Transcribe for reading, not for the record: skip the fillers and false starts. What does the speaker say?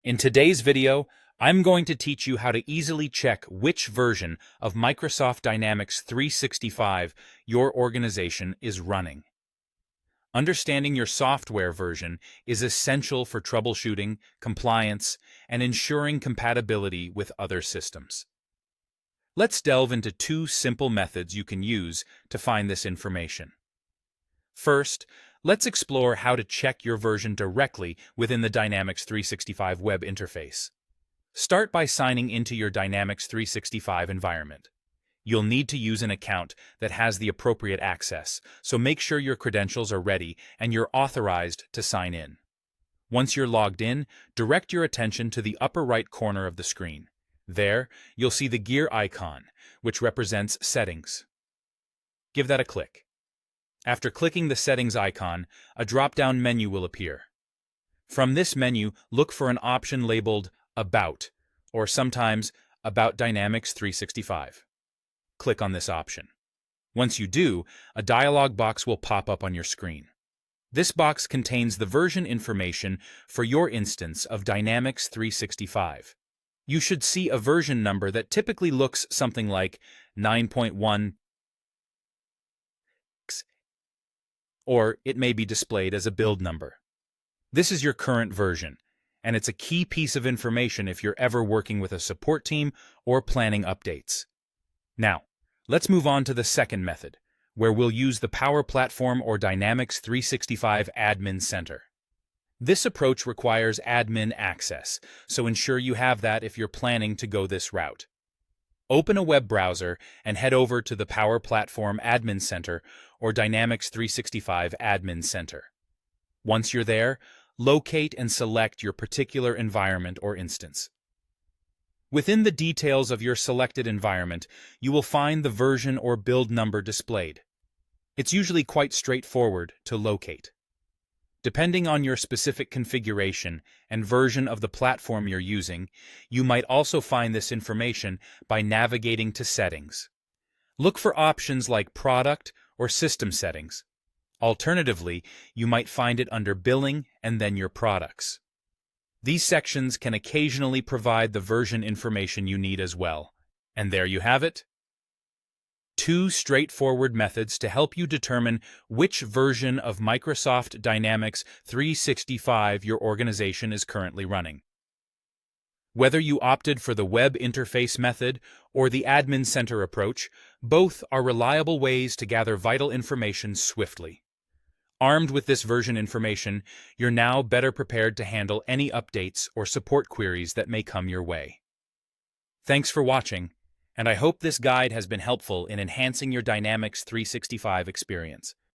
In today's video, I'm going to teach you how to easily check which version of Microsoft Dynamics 365 your organization is running. Understanding your software version is essential for troubleshooting, compliance, and ensuring compatibility with other systems. Let's delve into two simple methods you can use to find this information. First, let's explore how to check your version directly within the Dynamics 365 web interface. Start by signing into your Dynamics 365 environment. You'll need to use an account that has the appropriate access, so make sure your credentials are ready and you're authorized to sign in. Once you're logged in, direct your attention to the upper right corner of the screen. There, you'll see the gear icon, which represents Settings. Give that a click. After clicking the Settings icon, a drop-down menu will appear. From this menu, look for an option labeled About, or sometimes About Dynamics 365. Click on this option. Once you do, a dialog box will pop up on your screen. This box contains the version information for your instance of Dynamics 365. You should see a version number that typically looks something like 9.1, or it may be displayed as a build number. This is your current version, and it's a key piece of information if you're ever working with a support team or planning updates. Now, let's move on to the second method, where we'll use the Power Platform or Dynamics 365 Admin Center. This approach requires admin access, so ensure you have that if you're planning to go this route. Open a web browser and head over to the Power Platform Admin Center or Dynamics 365 Admin Center. Once you're there, locate and select your particular environment or instance. Within the details of your selected environment, you will find the version or build number displayed. It's usually quite straightforward to locate. Depending on your specific configuration and version of the platform you're using, you might also find this information by navigating to Settings. Look for options like Product or System Settings. Alternatively, you might find it under Billing and then your products. These sections can occasionally provide the version information you need as well. And there you have it. Two straightforward methods to help you determine which version of Microsoft Dynamics 365 your organization is currently running. Whether you opted for the web interface method or the Admin Center approach, both are reliable ways to gather vital information swiftly. Armed with this version information, you're now better prepared to handle any updates or support queries that may come your way. Thanks for watching, and I hope this guide has been helpful in enhancing your Dynamics 365 experience.